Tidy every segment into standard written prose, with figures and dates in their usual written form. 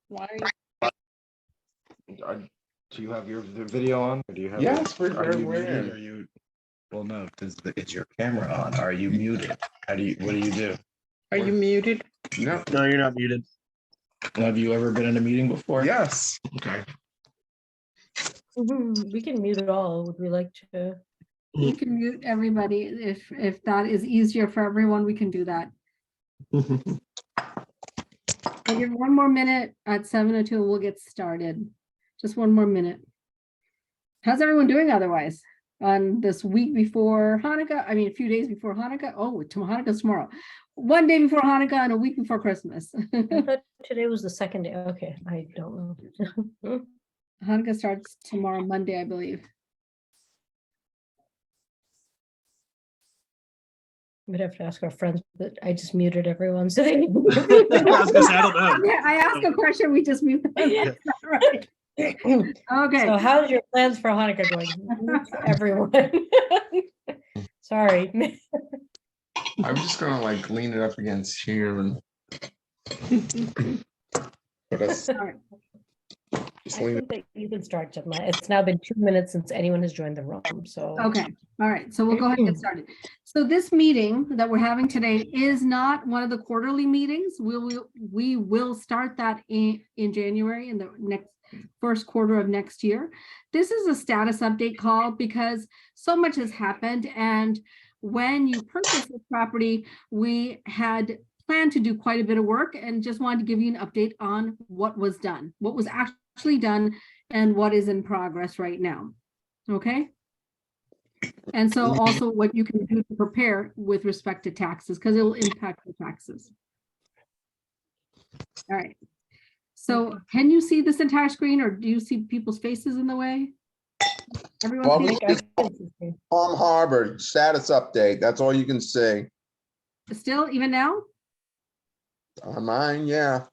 Why Do you have your video on? Or do you have? Yes, are you we're muted? in. Are you? Well, no. Is your camera on? Are you muted? How do you? What do you do? are you muted? No. No, you're not muted. Have you ever been in a meeting before? Yes. Okay. We can mute it all. Would we like to? We can mute everybody. If that is easier for everyone, we can do that. I'll give one more minute at 7:02 and we'll get started. Just one more minute. How's everyone doing otherwise on this week before Hanukkah? I mean, a few days before Hanukkah. Oh, Hanukkah's tomorrow. One day before Hanukkah and a week before Christmas. I thought today was the second day. Okay, I don't know. Hanukkah starts tomorrow, Monday, I believe. We'd have to ask our friends, but I just muted everyone. So they I was gonna say, I don't know. Yeah, I asked a question, we just mute them. That's not right. Okay. So how's your plans for Hanukkah going? Mute everyone. Sorry. I'm just gonna like lean it up against here and put us. All right. Just I lean it. think that you can start, Gemma. It's now been 2 minutes since anyone has joined the room. So Okay, all right, so we'll go ahead and get started. So this meeting that we're having today is not one of the quarterly meetings. We will start that in January, in the next first quarter of next year. This is a status update call because so much has happened, and when you purchase this property, we had planned to do quite a bit of work and just wanted to give you an update on what was done, what was actually done, and what is in progress right now. Okay. And so also what you can do to prepare with respect to taxes, because it will impact the taxes. All right. So can you see this entire screen, or do you see people's faces in the way? Everyone Well, see it? Palm Harbor status update. That's all you can see Still, even now? on mine. Yeah.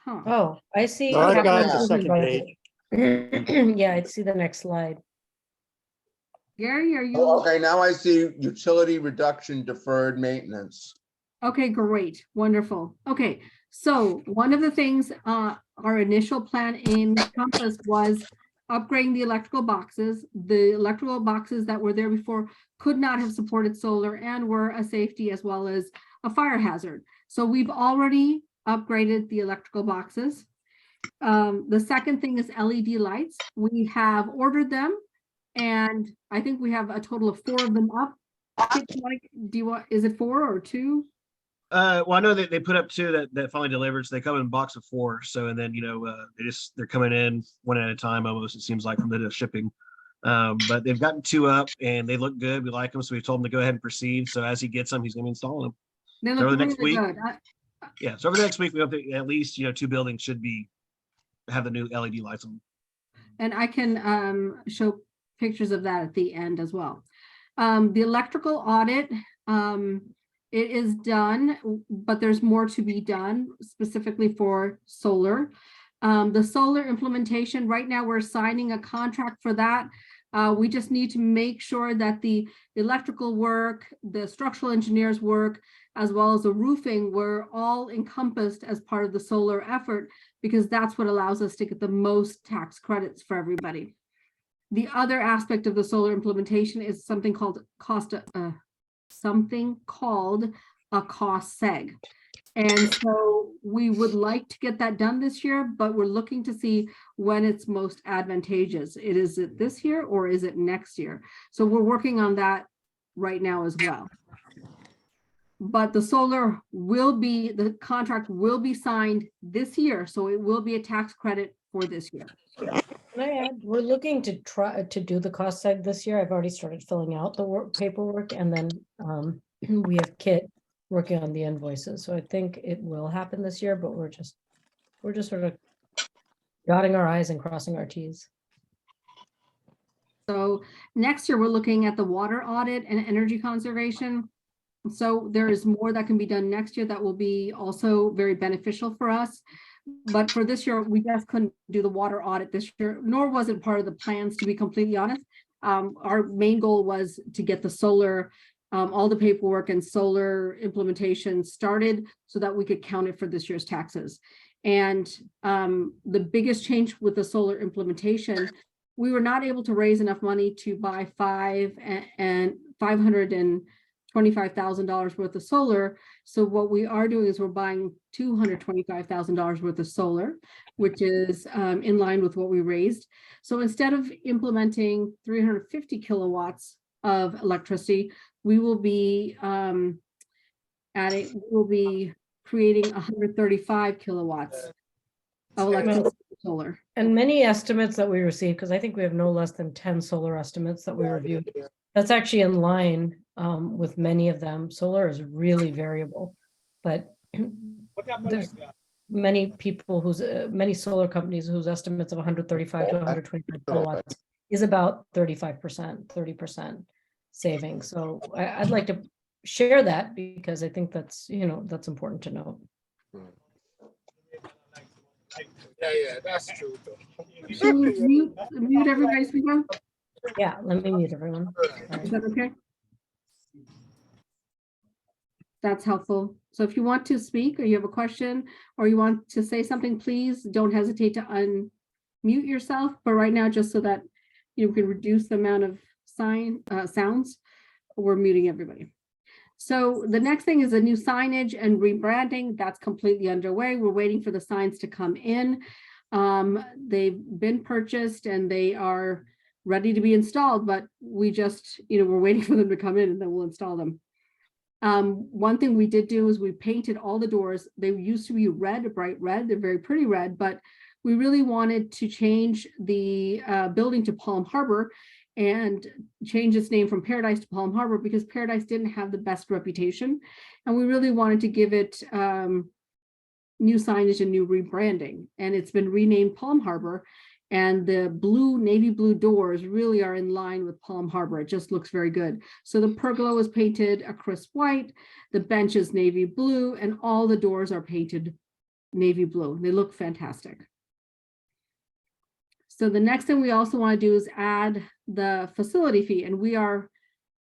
Huh. Oh, I see. No, I've got the second page. Yeah, I'd see the next slide. Gary, are you? Oh, okay, now I see utility reduction deferred maintenance. Okay, great, wonderful. Okay, so one of the things our initial plan in Compass was upgrading the electrical boxes. The electrical boxes that were there before could not have supported solar and were a safety as well as a fire hazard. So we've already upgraded the electrical boxes. The second thing is LED lights. We have ordered them, and I think we have a total of 4 of them up. Do you want, is it 4 or 2? Well, I know that they put up 2 that finally delivered, so they come in a box of 4. So, and then, they're coming in one at a time almost, it seems like, from the shipping. But they've gotten 2 up and they look good. We like them. So we told him to go ahead and proceed. So as he gets them, he's going to be installing them. They So look over the next really week, good. yeah. So over the next week, we hope that at least, 2 buildings should have the new LED lights on. And I can show pictures of that at the end as well. The electrical audit, it is done, but there's more to be done specifically for solar. The solar implementation, right now we're signing a contract for that. We just need to make sure that the electrical work, the structural engineers work, as well as the roofing were all encompassed as part of the solar effort, because that's what allows us to get the most tax credits for everybody. The other aspect of the solar implementation is something called a cost seg. And so we would like to get that done this year, but we're looking to see when it's most advantageous. Is it this year or is it next year? So we're working on that right now as well. But the solar the contract will be signed this year. So it will be a tax credit for this year. Can I add, we're looking to try to do the cost seg this year. I've already started filling out the paperwork, and then we have Kit working on the invoices. So I think it will happen this year, but we're just sort of dotting our I's and crossing our T's. So next year, we're looking at the water audit and energy conservation. So there is more that can be done next year that will be also very beneficial for us. But for this year, we just couldn't do the water audit this year, nor was it part of the plans, to be completely honest. Our main goal was to get the solar all the paperwork and solar implementation started so that we could count it for this year's taxes. And the biggest change with the solar implementation, we were not able to raise enough money to buy $525,000 worth of solar. So what we are doing is we're buying $225,000 worth of solar, which is in line with what we raised. So instead of implementing 350 kilowatts of electricity, we will be creating 135 kilowatts of electricity solar. And many estimates that we received, because I think we have no less than 10 solar estimates that we reviewed. That's actually in line with many of them. Solar is really variable, but there's many people many solar companies whose estimates of 135 to 125 kilowatts is about 35%, 30% saving. So I'd like to share that because I think that's, that's important to know. Yeah, that's true. Should we mute everybody speaking? Yeah, let me mute everyone. Is that okay? That's helpful. So if you want to speak or you have a question or you want to say something, please don't hesitate to unmute yourself. But right now, just so that you can reduce the amount of sounds, we're muting everybody. So the next thing is a new signage and rebranding. That's completely underway. We're waiting for the signs to come in. They've been purchased and they are ready to be installed, but we just, we're waiting for them to come in and then we'll install them. One thing we did do is we painted all the doors. They used to be red, bright red. They're very pretty red, but we really wanted to change the building to Palm Harbor and change its name from Paradise to Palm Harbor because Paradise didn't have the best reputation. And we really wanted to give it new signage and new rebranding. And it's been renamed Palm Harbor. And the navy blue doors really are in line with Palm Harbor. It just looks very good. So the pergola is painted a crisp white, the bench is navy blue, and all the doors are painted navy blue. They look fantastic. So the next thing we also want to do is add the facility fee, and we are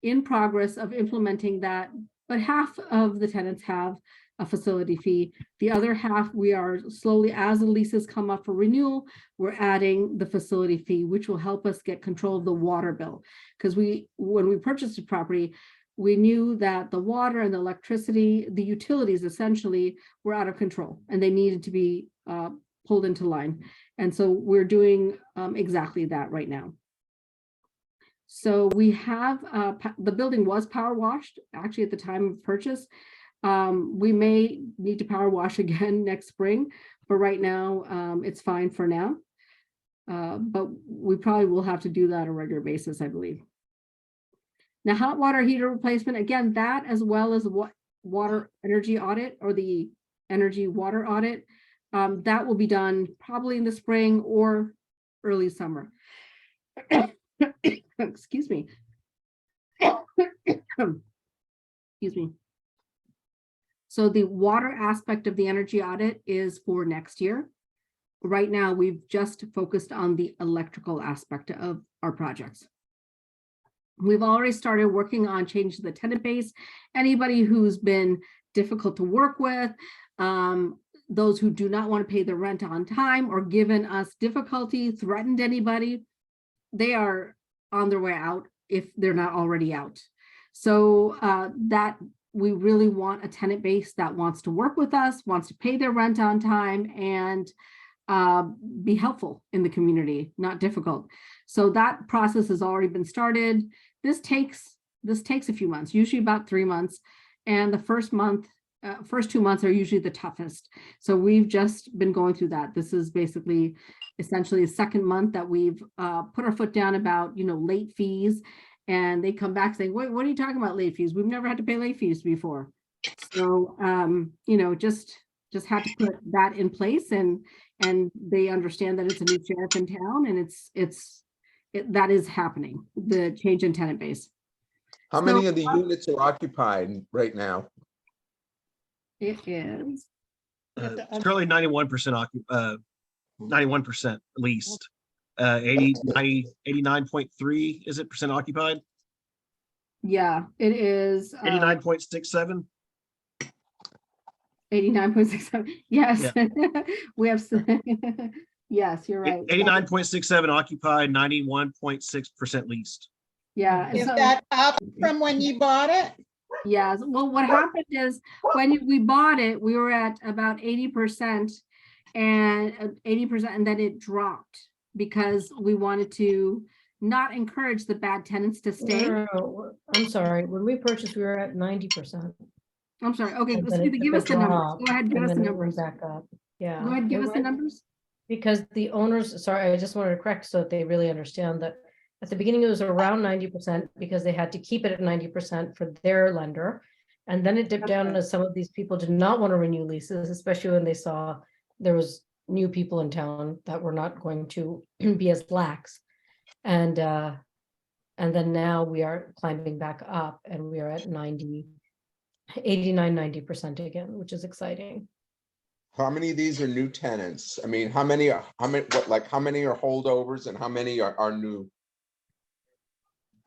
in progress of implementing that, but half of the tenants have a facility fee. The other half, we are slowly, as the leases come up for renewal, we're adding the facility fee, which will help us get control of the water bill. Because when we purchased the property, we knew that the water and the electricity, the utilities essentially were out of control and they needed to be pulled into line. And so we're doing exactly that right now. So we have, the building was power washed actually at the time of purchase. We may need to power wash again next spring, but right now it's fine for now. But we probably will have to do that on a regular basis, I believe. Now, hot water heater replacement, again, that as well as what water energy audit or the energy water audit, that will be done probably in the spring or early summer. Excuse me. Excuse me. So the water aspect of the energy audit is for next year. Right now, we've just focused on the electrical aspect of our projects. We've already started working on changing the tenant base. Anybody who's been difficult to work with, those who do not want to pay the rent on time or given us difficulty, threatened anybody, they are on their way out if they're not already out. So that we really want a tenant base that wants to work with us, wants to pay their rent on time, and be helpful in the community, not difficult. So that process has already been started. This takes a few months, usually about 3 months, and the first 2 months are usually the toughest. So we've just been going through that. This is basically essentially the second month that we've put our foot down about late fees, and they come back saying, "Wait, what are you talking about late fees? We've never had to pay late fees before." So just had to put that in place, and they understand that it's a new sheriff in town, and that is happening, the change in tenant base. How many of the units are occupied right now? It is. It's currently 91% leased. 89.3 is it percent occupied? Yeah, it is 89.67. 89.67. Yes. We have, yes, you're right. 89.67 occupied, 91.6% leased. Yeah. Is so- that up from when you bought it? Yeah, well, what happened is when we bought it, we were at about 80% and 80%, and then it dropped because we wanted to not encourage the bad tenants to stay. No, I'm sorry. When we purchased, we were at 90%. I'm sorry. Okay, And let's then it give took us a the numbers. drop, Go ahead, give and us the then it went numbers. back up. Yeah. Go ahead, give it us the went- numbers. Because the owners, sorry, I just wanted to correct so that they really understand that at the beginning, it was around 90% because they had to keep it at 90% for their lender. And then it dipped down as some of these people did not want to renew leases, especially when they saw there was new people in town that were not going to be as lax. And then now we are climbing back up and we are at 89-90% again, which is exciting. How many of these are new tenants? I mean, how many are holdovers and how many are new?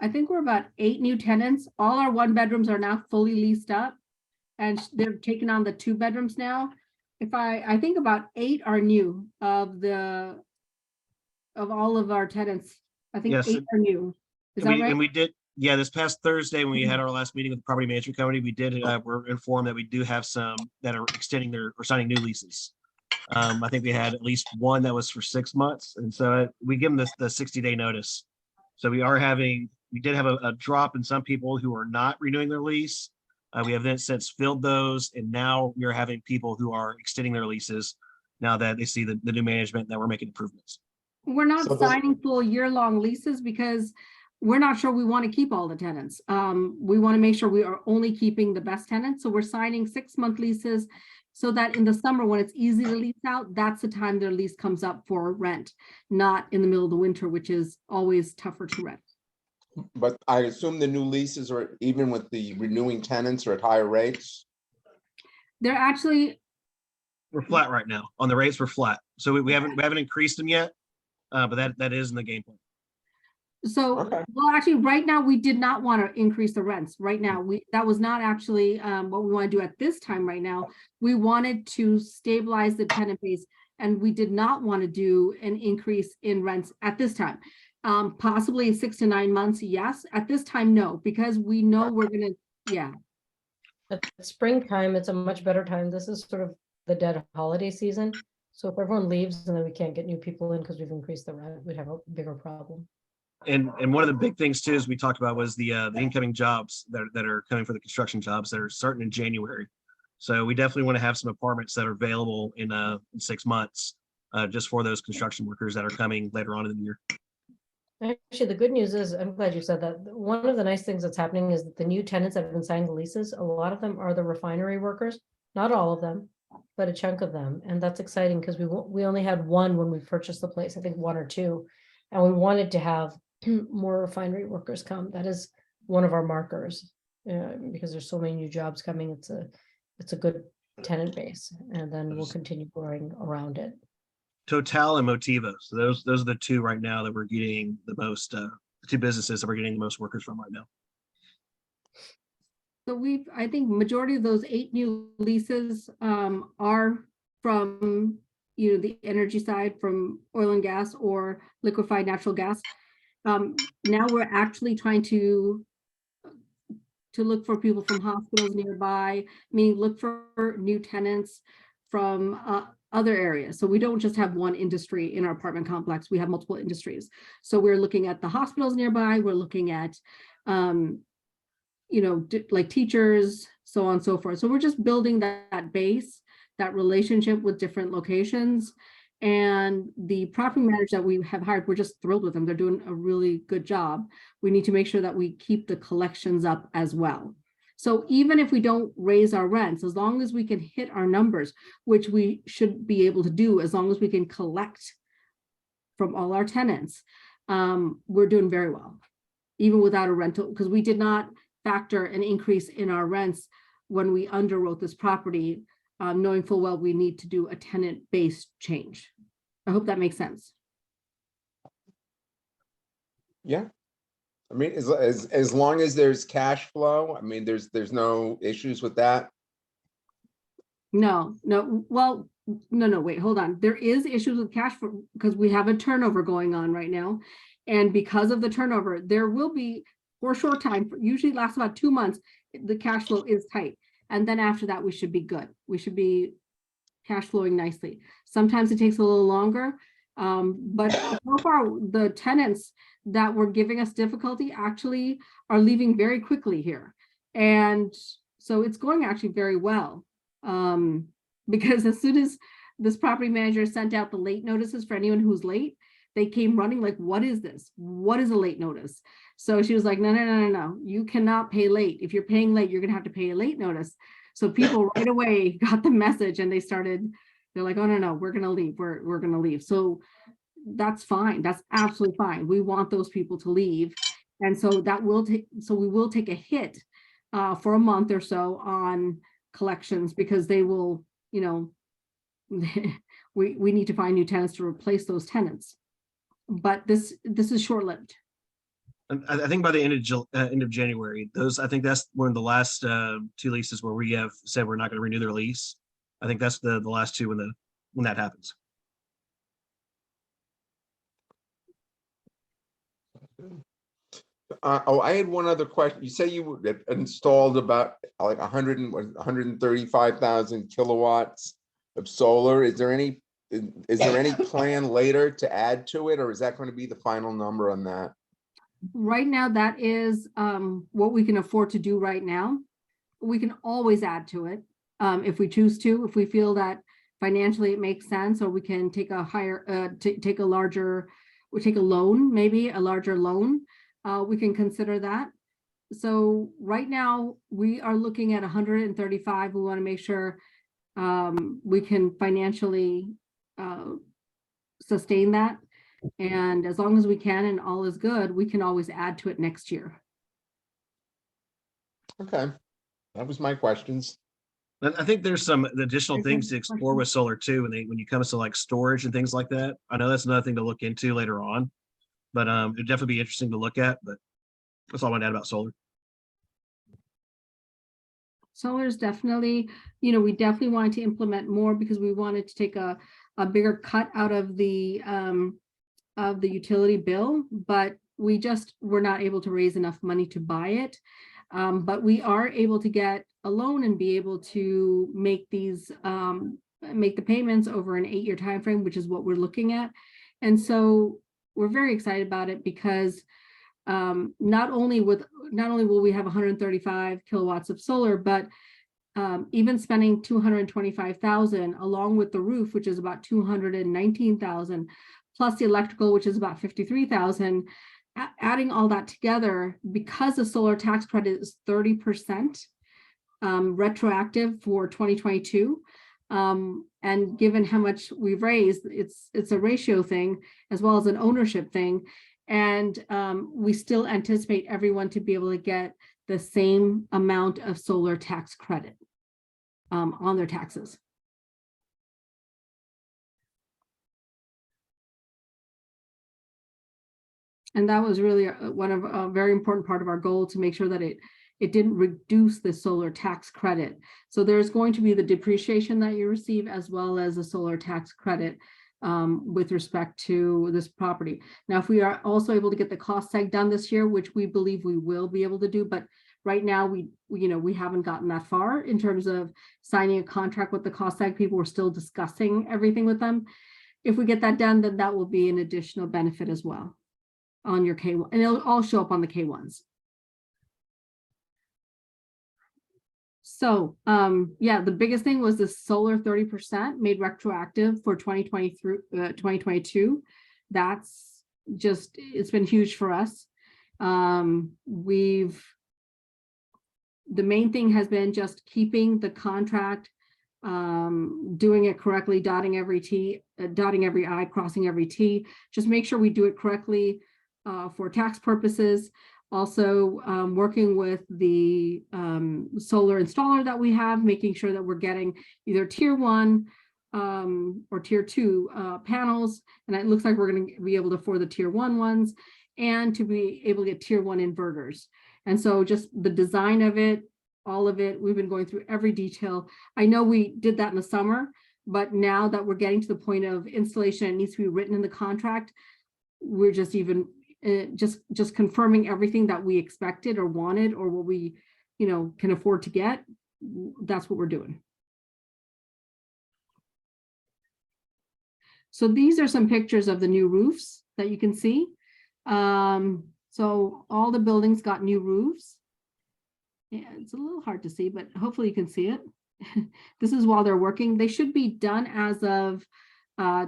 I think we're about 8 new tenants. All our 1-bedrooms are now fully leased up, and they're taking on the 2 bedrooms now. I think about 8 are new of all of our tenants. I think Yes, 8 are new. Is that right? And we did, yeah, this past Thursday, when we had our last meeting with the property management company, we did, we're informed that we do have some that are extending or signing new leases. I think we had at least one that was for 6 months. And so we give them the 60-day notice. So we did have a drop in some people who are not renewing their lease. We have then since filled those, and now we are having people who are extending their leases now that they see the new management that we're making improvements. We're not So signing full year-long leases because we're not sure we want to keep all the tenants. We want to make sure we are only keeping the best tenants. So we're signing 6-month leases so that in the summer, when it's easy to lease out, that's the time their lease comes up for rent, not in the middle of the winter, which is always tougher to rent. But I assume the new leases are, even with the renewing tenants, are at higher rates? They're actually, We're flat right now. On the rates, we're flat. So we haven't increased them yet, but that is in the game plan. so, Okay. well, actually, right now, we did not want to increase the rents. Right now, that was not actually what we want to do at this time right now. We wanted to stabilize the tenant base, and we did not want to do an increase in rents at this time. Possibly in 6 to 9 months, yes. At this time, no, because we know we're gonna, yeah. At springtime, it's a much better time. This is sort of the dead holiday season. So if everyone leaves and then we can't get new people in because we've increased the rent, we'd have a bigger problem. And one of the big things too, as we talked about, was the incoming jobs that are coming for the construction jobs that are starting in January. So we definitely want to have some apartments that are available in 6 months, just for those construction workers that are coming later on in the year. Actually, the good news is, I'm glad you said that. One of the nice things that's happening is that the new tenants that have been signing the leases, a lot of them are the refinery workers, not all of them, but a chunk of them. And that's exciting because we only had one when we purchased the place, I think 1 or 2. And we wanted to have more refinery workers come. That is one of our markers, because there's so many new jobs coming. It's a good tenant base, and then we'll continue growing around it. Total and Motiva. So those are the 2 right now that we're getting the most, the 2 businesses that we're getting the most workers from right now. So I think majority of those 8 new leases are from, the energy side, from oil and gas or liquefied natural gas. Now we're actually trying to look for people from hospitals nearby, meaning look for new tenants from other areas. So we don't just have one industry in our apartment complex, we have multiple industries. So we're looking at the hospitals nearby, we're looking at, like teachers, so on and so forth. So we're just building that base, that relationship with different locations. And the property managers that we have hired, we're just thrilled with them. They're doing a really good job. We need to make sure that we keep the collections up as well. So even if we don't raise our rents, as long as we can hit our numbers, which we should be able to do, as long as we can collect from all our tenants, we're doing very well, even without a rental, because we did not factor an increase in our rents when we underwrote this property, knowing full well we need to do a tenant-based change. I hope that makes sense. Yeah. I mean, as long as there's cash flow, I mean, there's no issues with that. No, well, no, wait, hold on. There is issues with cash flow because we have a turnover going on right now. And because of the turnover, there will be for a short time, usually lasts about 2 months, the cash flow is tight. And then after that, we should be good. We should be cash flowing nicely. Sometimes it takes a little longer. But so far, the tenants that were giving us difficulty actually are leaving very quickly here. And so it's going actually very well. Because as soon as this property manager sent out the late notices for anyone who's late, they came running like, what is this? What is a late notice? So she was like, no, you cannot pay late. If you're paying late, you're gonna have to pay a late notice. So people right away got the message and they're like, oh, no, we're gonna leave, we're gonna leave. So that's fine, that's absolutely fine. We want those people to leave. And so we will take a hit for a month or so on collections because they will, we need to find new tenants to replace those tenants. But this is short-lived. I think by the end of January, I think that's one of the last 2 leases where we have said we're not going to renew their lease. I think that's the last 2 when that happens. I had one other question. You say you installed about like 135,000 kilowatts of solar. Is there any plan later to add to it, or is that going to be the final number on that? Right now, that is what we can afford to do right now. We can always add to it if we choose to, if we feel that financially it makes sense, or we can take a loan, maybe a larger loan. We can consider that. So right now we are looking at 135. We want to make sure we can financially sustain that. And as long as we can and all is good, we can always add to it next year. Okay, that was my questions. I think there's some additional things to explore with solar too, when you come to like storage and things like that. I know that's another thing to look into later on, but it'd definitely be interesting to look at. But that's all I want to add about solar. Solar is definitely, we definitely wanted to implement more because we wanted to take a bigger cut out of the utility bill, but we just were not able to raise enough money to buy it. But we are able to get a loan and be able to make these make the payments over an 8-year time frame, which is what we're looking at. And so we're very excited about it because not only will we have 135 kilowatts of solar, but even spending $225,000 along with the roof, which is about $219,000, plus the electrical, which is about $53,000. Adding all that together, because the solar tax credit is 30% retroactive for 2022, and given how much we've raised, it's a ratio thing as well as an ownership thing, and we still anticipate everyone to be able to get the same amount of solar tax credit on their taxes. And that was really one of a very important part of our goal, to make sure that it didn't reduce the solar tax credit. So there's going to be the depreciation that you receive as well as a solar tax credit with respect to this property. Now, if we are also able to get the cost seg done this year, which we believe we will be able to do, but right now we haven't gotten that far in terms of signing a contract with the cost seg people. We're still discussing everything with them. If we get that done, then that will be an additional benefit as well on your K1, and it'll all show up on the K1s. So yeah, the biggest thing was the solar 30% made retroactive for 2020 through 2022. That's just, it's been huge for us. The main thing has been just keeping the contract, doing it correctly, dotting every I, crossing every T. Just make sure we do it correctly for tax purposes. Also working with the solar installer that we have, making sure that we're getting either tier 1 or tier 2 panels. And it looks like we're going to be able to afford the tier 1 ones. and to be able to get tier 1 inverters. And so just the design of it, all of it, we've been going through every detail. I know we did that in the summer, but now that we're getting to the point of installation, it needs to be written in the contract. We're just even just confirming everything that we expected or wanted or what we, you know, can afford to get. That's what we're doing. So these are some pictures of the new roofs that you can see. So all the buildings got new roofs. Yeah, it's a little hard to see, but hopefully you can see it. This is while they're working. They should be done as of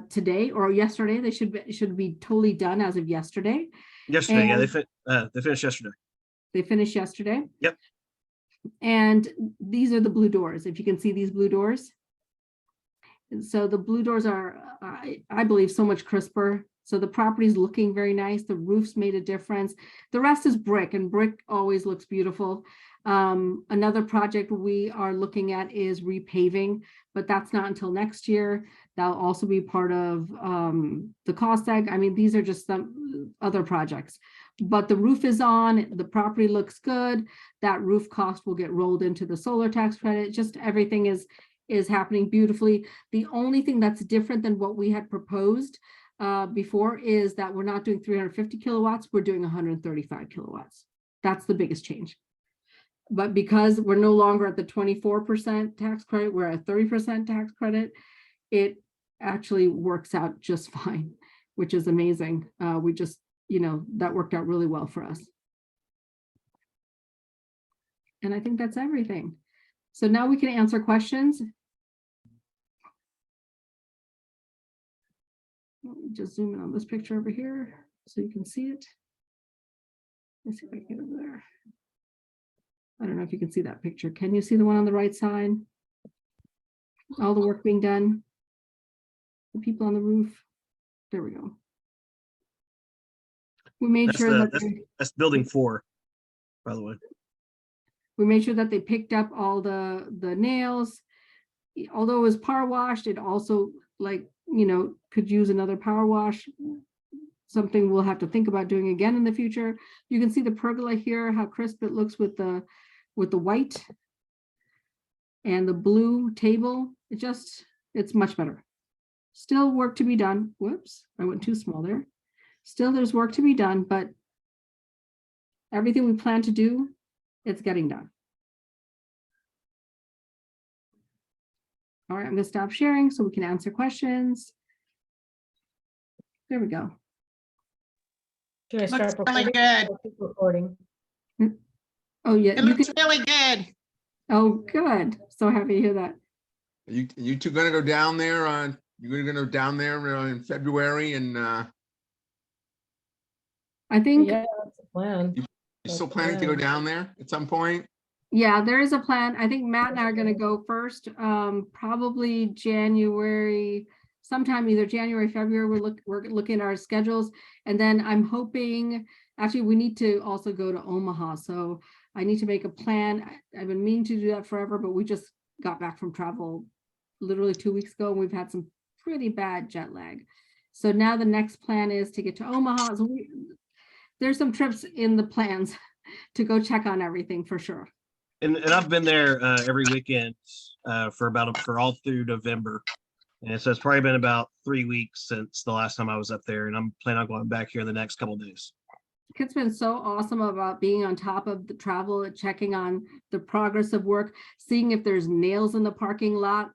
today or yesterday. They should be totally done as of yesterday. Yesterday, yeah, And they finished yesterday. they finished yesterday. Yep. And these are the blue doors. If you can see these blue doors. And so the blue doors are, I believe, so much crisper. So the property is looking very nice. The roof's made a difference. The rest is brick, and brick always looks beautiful. Another project we are looking at is repaving, but that's not until next year. That'll also be part of the cost tag. I mean, these are just some other projects, but the roof is on, the property looks good. That roof cost will get rolled into the solar tax credit. Just everything is happening beautifully. The only thing that's different than what we had proposed before is that we're not doing 350 kilowatts, we're doing 135 kilowatts. That's the biggest change. But because we're no longer at the 24% tax credit, we're at 30% tax credit, it actually works out just fine, which is amazing. We just, you know, that worked out really well for us. And I think that's everything. So now we can answer questions. Let me just zoom in on this picture over here so you can see it. Let's see if I can get over there. I don't know if you can see that picture. Can you see the one on the right side? All the work being done. The people on the roof. There we go. We made That's sure that's building 4, by the way. we made sure that they picked up all the nails. Although it was power washed, it also, like, you know, could use another power wash. Something we'll have to think about doing again in the future. You can see the pergola here, how crisp it looks with the white and the blue table. It's much better. Still work to be done. Whoops, I went too small there. Still there's work to be done, but everything we plan to do, it's getting done. All right, I'm going to stop sharing so we can answer questions. There we go. Should I start Looks really recording? good. I'll keep recording. Oh yeah, It looks really good. Oh, good. So happy to hear that. You two gonna go down there on, you're gonna go down there in February and I think, Yeah, that's the plan. you still planning to go down there at some point? yeah, there is a plan. I think Matt and I are going to go first, probably January, sometime either January, February. We're looking at our schedules, and then I'm hoping, actually, we need to also go to Omaha. So I need to make a plan. I've been meaning to do that forever, but we just got back from travel literally 2 weeks ago, and we've had some pretty bad jet lag. So now the next plan is to get to Omaha. So there's some trips in the plans to go check on everything for sure. And I've been there every weekend for all through November. And so it's probably been about 3 weeks since the last time I was up there, and I'm planning on going back here in the next couple of days. Kit's been so awesome about being on top of the travel, checking on the progress of work, seeing if there's nails in the parking lot.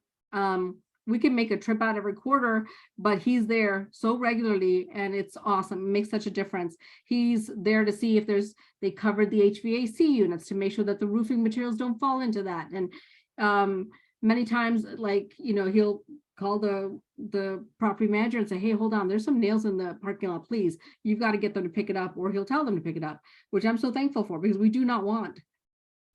We can make a trip out every quarter, but he's there so regularly, and it's awesome. It makes such a difference. He's there to see if they covered the HVAC units to make sure that the roofing materials don't fall into that. And many times, like, you know, he'll call the property manager and say, hey, hold on, there's some nails in the parking lot, please. You've got to get them to pick it up, or he'll tell them to pick it up, which I'm so thankful for, because we do not want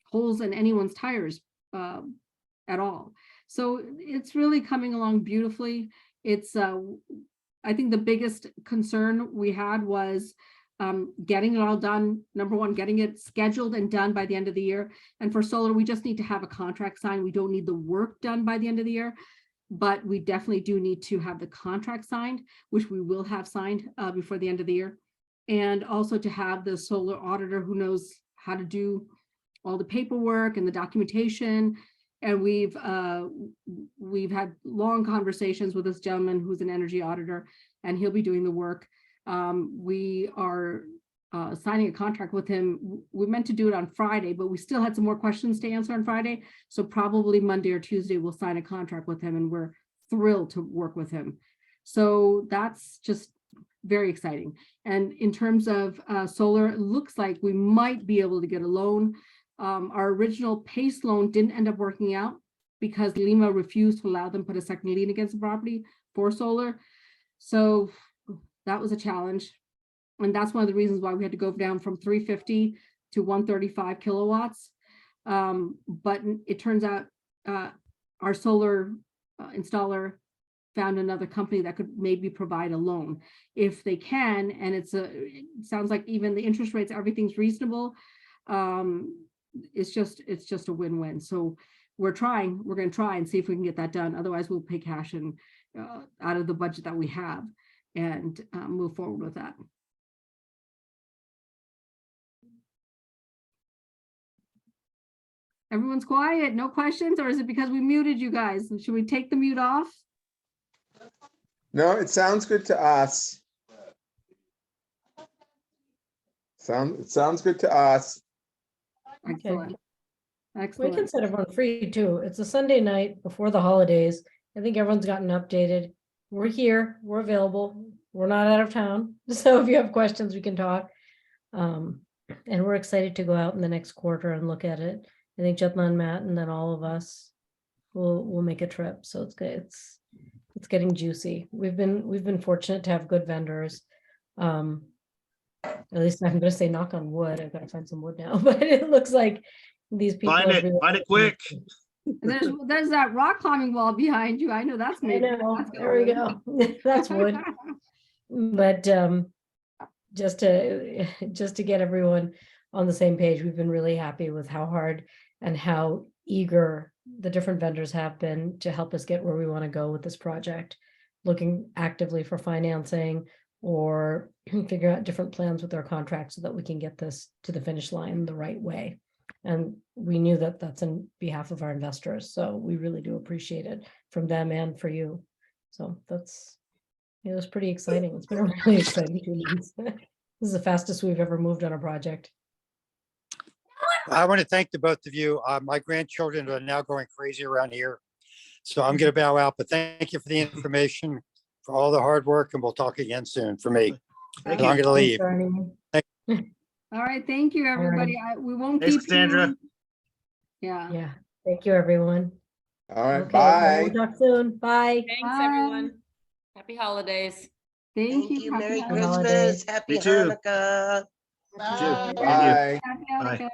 holes in anyone's tires at all. So it's really coming along beautifully. It's, I think the biggest concern we had was getting it all done. Number one, getting it scheduled and done by the end of the year. And for solar, we just need to have a contract signed. We don't need the work done by the end of the year, but we definitely do need to have the contract signed, which we will have signed before the end of the year. and also to have the solar auditor who knows how to do all the paperwork and the documentation. And we've had long conversations with this gentleman who's an energy auditor, and he'll be doing the work. We are signing a contract with him. We meant to do it on Friday, but we still had some more questions to answer on Friday. So probably Monday or Tuesday, we'll sign a contract with him, and we're thrilled to work with him. So that's just very exciting. And in terms of solar, it looks like we might be able to get a loan. Our original PACE loan didn't end up working out because Lima refused to allow them to put a second lien against the property for solar. So that was a challenge. And that's one of the reasons why we had to go down from 350 to 135 kilowatts. But it turns out our solar installer found another company that could maybe provide a loan if they can. And it sounds like even the interest rates, everything's reasonable. It's just a win-win. So we're going to try and see if we can get that done. Otherwise we'll pay cash and out of the budget that we have and move forward with that. Everyone's quiet, no questions, or is it because we muted you guys? Should we take the mute off? No, it sounds good to us. It sounds good to us. Excellent. We Excellent. can set everyone free too. It's a Sunday night before the holidays. I think everyone's gotten updated. We're here, we're available. We're not out of town. So if you have questions, we can talk. And we're excited to go out in the next quarter and look at it. I think Jetla and Matt and then all of us will make a trip. So it's good. It's getting juicy. We've been fortunate to have good vendors. At least I'm gonna say knock on wood. I've got to find some wood now, but it looks like these people Find have it quick. There's that rock climbing wall behind you. I know that's I maybe. know. There we go. That's wood. But just to get everyone on the same page, we've been really happy with how hard and how eager the different vendors have been to help us get where we want to go with this project, looking actively for financing or figure out different plans with our contracts so that we can get this to the finish line the right way. And we knew that that's on behalf of our investors. So we really do appreciate it from them and for you. So it was pretty exciting. It's been a really exciting 2 months. This is the fastest we've ever moved on a project. I want to thank the both of you. My grandchildren are now going crazy around here. So I'm going to bow out, but thank you for the information, for all the hard work, and we'll talk again soon for me. Thank I'm you. going to leave. All right, thank you, everybody. We won't Thanks, keep Cassandra. you. Yeah. Yeah. Thank you, everyone. All right, Okay, bye. we'll talk soon. Bye. Thanks, Bye. everyone. Happy holidays. Thank Thank you. Happy Merry holidays. holidays. Christmas. Happy You too. Hanukkah. You too. Bye. Thank you. Bye. Happy Bye. holidays.